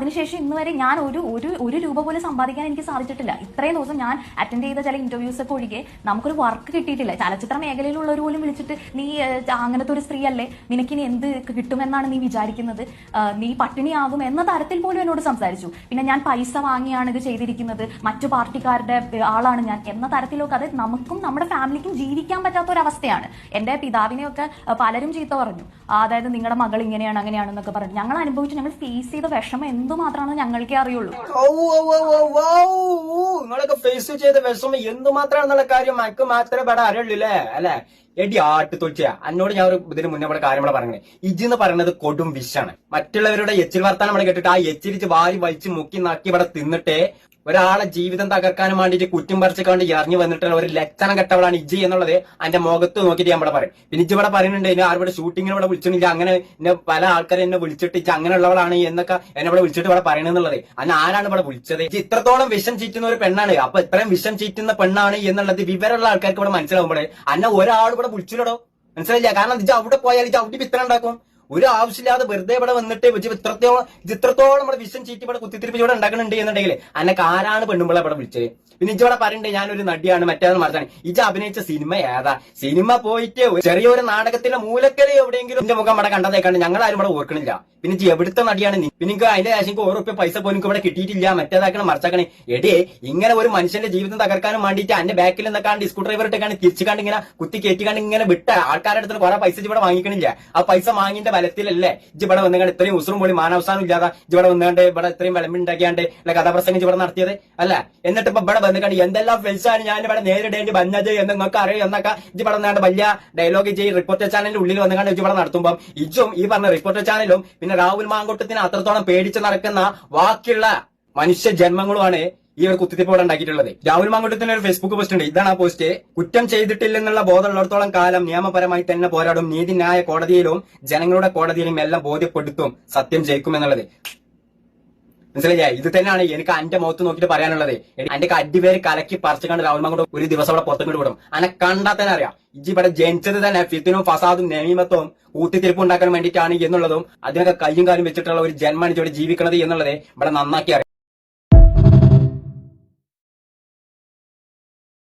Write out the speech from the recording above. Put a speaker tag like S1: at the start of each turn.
S1: അതിനുശേഷം ഇന്ന് വരെ ഞാൻ ഒരു രൂപ പോലും സമ്പാദിക്കാൻ എനിക്ക് സാധിച്ചിട്ടില്ല. ഇത്രയും ദിവസം ഞാൻ അറ്റൻഡ് ചെയ്ത ചില ഇന്റർവ്യൂസ് ഒക്കെ ഒഴികെ നമുക്കൊരു വർക്ക് കിട്ടിയിട്ടില്ല. ചലച്ചിത്ര മേഖലയിലുള്ളവർ പോലും വിളിച്ചിട്ട് നീ അങ്ങനത്തെ ഒരു സ്ത്രീ അല്ലേ, നിനക്കിനി എന്ത് കിട്ടുമെന്നാണ് നീ വിചാരിക്കുന്നത്, നീ പട്ടിണിയാകും എന്ന തരത്തിൽ പോലും എന്നോട് സംസാരിച്ചു. പിന്നെ ഞാൻ പൈസ വാങ്ങിയാണ് ഇത് ചെയ്തിരിക്കുന്നത്, മറ്റു പാർട്ടിക്കാരുടെ ആളാണ് ഞാൻ എന്ന തരത്തിലൊക്കെ. അത് നമുക്കും നമ്മുടെ ഫാമിലിക്കും ജീവിക്കാൻ പറ്റാത്ത ഒരു അവസ്ഥയാണ്. എന്റെ പിതാവിനെയൊക്കെ പലരും ചീത്ത പറഞ്ഞു, അതായത് നിങ്ങളുടെ മകൾ ഇങ്ങനെയാണ് അങ്ങനെയാണെന്നൊക്കെ പറഞ്ഞു. ഞങ്ങൾ അനുഭവിച്ചു, ഞങ്ങൾ ഫേസ് ചെയ്ത വിഷമം എന്തുമാത്രമാണെന്ന് ഞങ്ങൾക്കേ അറിയുള്ളൂ.
S2: നിങ്ങളൊക്കെ ഫേസ് ചെയ്ത വിഷമം എന്തുമാത്രമാണെന്നുള്ള കാര്യം എനിക്ക് മാത്രമേ ഇവിടെ അറിയുള്ളൂല്ലേ അല്ലെ? എടി ആട്ട് തൊഴിച്ച എന്നോട് ഞാൻ ഒരു ഇതിന് മുന്നേ ഇവിടെ കാര്യം പറഞ്ഞേ, ഇജെന്ന് പറയുന്നത് കൊടും വിഷാണ്. മറ്റുള്ളവരുടെ എച്ചിൽ വർത്താനം നമ്മൾ കേട്ടിട്ട് ആ എച്ചിരിച്ച് വാരി വലിച്ച് മുക്കി നക്കി ഇവിടെ തിന്നിട്ടേ ഒരാളെ ജീവിതം തകർക്കാനും വേണ്ടിയിട്ട് കുറ്റും പറിച്ചുകൊണ്ട് ഇറങ്ങി വന്നിട്ടുള്ള ഒരു ലക്ഷണം കെട്ടവളാണ് ഇജ്ജി എന്നുള്ളത് എന്റെ മുഖത്ത് നോക്കിയിട്ട് ഞാൻ ഇവിടെ പറയും. പിന്നെ ഇജ്ജ് ഇവിടെ പറയുന്നുണ്ട് എന്നെ ആരുടെ ഷൂട്ടിങ്ങിന് ഇവിടെ വിളിച്ചിട്ടില്ല, അങ്ങനെ എന്നെ പല ആൾക്കാരും എന്നെ വിളിച്ചിട്ട് ഇജ്ജ് അങ്ങനെയുള്ളവളാണ് എന്നൊക്കെ എന്നെ ഇവിടെ വിളിച്ചിട്ട് ഇവിടെ പറയണെന്നുള്ളത്. അന്ന് ആരാണ് ഇവിടെ വിളിച്ചത്? ഇജ്ജ് ഇത്രത്തോളം വിഷം ചീറ്റുന്ന ഒരു പെണ്ണാണ്. അപ്പൊ ഇത്രയും വിഷം ചീറ്റുന്ന പെണ്ണാണ് എന്നുള്ളത് വിവരമുള്ള ആൾക്കാർക്ക് ഇവിടെ മനസ്സിലാവുമ്പോഴേ അന്നെ ഒരാൾ ഇവിടെ വിളിച്ചില്ലടോ, മനസ്സിലായില്ല? കാരണം ഇജ്ജ് അവിടെ പോയാൽ ഇജ്ജ് അവിടെ വിത്തനം ഉണ്ടാക്കും. ഒരു ആവശ്യമില്ലാതെ വെറുതെ ഇവിടെ വന്നിട്ട് ഇത്രത്തോളം ഇവിടെ വിഷം ചീറ്റി ഇവിടെ കുത്തിത്തിരിപ്പ് ഇവിടെ ഉണ്ടാക്കുന്നുണ്ട് എന്നുണ്ടെങ്കിൽ അന്നൊക്കെ ആരാണ് പെണ്ണുമ്പളെ ഇവിടെ വിളിച്ചത്? പിന്നെ ഇജ്ജോടെ പറയണ്ടേ ഞാനൊരു നടിയാണ് മറ്റേത് മറിച്ചാണ്. ഇജ്ജ് അഭിനയിച്ച സിനിമ ഏതാ? സിനിമ പോയിട്ട് ചെറിയൊരു നാടകത്തിന്റെ മൂലക്കല് എവിടെയെങ്കിലും എന്റെ മുഖം ഇവിടെ കണ്ടതേക്കാണ്ട് ഞങ്ങളാരും ഇവിടെ ഓർക്കണില്ല. പിന്നെ ഇജ്ജ് എവിടുത്തെ നടിയാണ് നീ? പിന്നെ എനിക്ക് അതിന്റെ ശേഷം ഓരോപ്യ പൈസ പോലും ഇവിടെ കിട്ടിയിട്ടില്ല, മറ്റേതാക്കണം മറിച്ചാക്കണേ. എടേ ഇങ്ങനെ ഒരു മനുഷ്യന്റെ ജീവിതം തകർക്കാനും വേണ്ടിയിട്ട് എന്റെ ബാക്കിൽ നിന്നൊക്കെ സ്ക്രൂ ഡ്രൈവർ ഇട്ടേക്കാണ്ട് തിരിച്ചുകാണ്ട് ഇങ്ങനെ കുത്തി കയറ്റിക്കാണ്ട് ഇങ്ങനെ വിട്ട ആൾക്കാരുടെ അടുത്ത് കുറെ പൈസ ഇവിടെ വാങ്ങിക്കണില്ല. ആ പൈസ വാങ്ങിന്റെ ബലത്തിലല്ലേ ഇജ്ജ് ഇവിടെ വന്നുകൊണ്ട് ഇത്രയും ഉസുറും പോലും മാനവസാനം ഇല്ലാതെ ഇജ്ജ് ഇവിടെ വന്നുകൊണ്ട് ഇവിടെ ഇത്രയും വിളമ്പുണ്ടാക്കിയാണ്ട് അല്ല കഥാപ്രസംഗം ഇവിടെ നടത്തിയത് അല്ല? എന്നിട്ട് ഇപ്പൊ ഇവിടെ വന്നുകൊണ്ട് എന്തെല്ലാം ഫെൽസാണ് ഞാൻ ഇവിടെ നേരിടേണ്ടി വന്നത് എന്ന് നിങ്ങൾക്ക് അറിയാം എന്നൊക്കെ ഇജ്ജ് ഇവിടെ വന്നാണ്ട് വലിയ ഡയലോഗ് ചെയ്ത് റിപ്പോർട്ടർ ചാനലിന്റെ ഉള്ളിൽ വന്നുകൊണ്ട് ഇജ്ജ് ഇവിടെ നടത്തുമ്പോൾ ഇജ്ജും ഈ പറഞ്ഞ റിപ്പോർട്ടർ ചാനലും പിന്നെ രാഹുൽ മാങ്കൂട്ടത്തിന് അത്രത്തോളം പേടിച്ച് നടക്കുന്ന ബാക്കിയുള്ള മനുഷ്യ ജന്മങ്ങളുമാണ് ഈ ഒരു കുത്തിത്തിപ്പ് ഇവിടെ ഉണ്ടാക്കിയിട്ടുള്ളത്. രാഹുൽ മാങ്കൂട്ടത്തിന് ഒരു ഫേസ്ബുക്ക് പോസ്റ്റ് ഉണ്ട്. ഇതാണ് ആ പോസ്റ്റ്. കുറ്റം ചെയ്തിട്ടില്ലെന്നുള്ള ബോധമുള്ളിടത്തോളം കാലം നിയമപരമായി തന്നെ പോരാടും, നീതിന്യായ കോടതിയിലും ജനങ്ങളുടെ കോടതിയിലും എല്ലാം ബോധ്യപ്പെടുത്തും, സത്യം ജയിക്കും എന്നുള്ളത്. മനസ്സിലായില്ലേ? ഇത് തന്നെയാണ് എനിക്ക് എന്റെ മുഖത്ത് നോക്കിയിട്ട് പറയാനുള്ളത്. എന്റെ അടിപേര് കലക്കി പറിച്ചുകൊണ്ട് രാഹുൽ മാങ്കൂട്ടം ഒരു ദിവസം ഇവിടെ പുറത്തുകൊണ്ട് വിടും. അനെ കണ്ടാൽ തന്നെ അറിയാം ഇജ്ജ് ഇവിടെ ജനിച്ചത് തന്നെ ഫിത്തിനും ഫസാദും നമീമത്വവും കൂത്തിത്തിരിപ്പ് ഉണ്ടാക്കാൻ വേണ്ടിയിട്ടാണ് എന്നുള്ളതും അതിനൊക്കെ കയ്യും കാലും വെച്ചിട്ടുള്ള ഒരു ജന്മാണ് ഇവിടെ ജീവിക്കുന്നത് എന്നുള്ളത് ഇവിടെ നന്നാക്കി അറിയാം.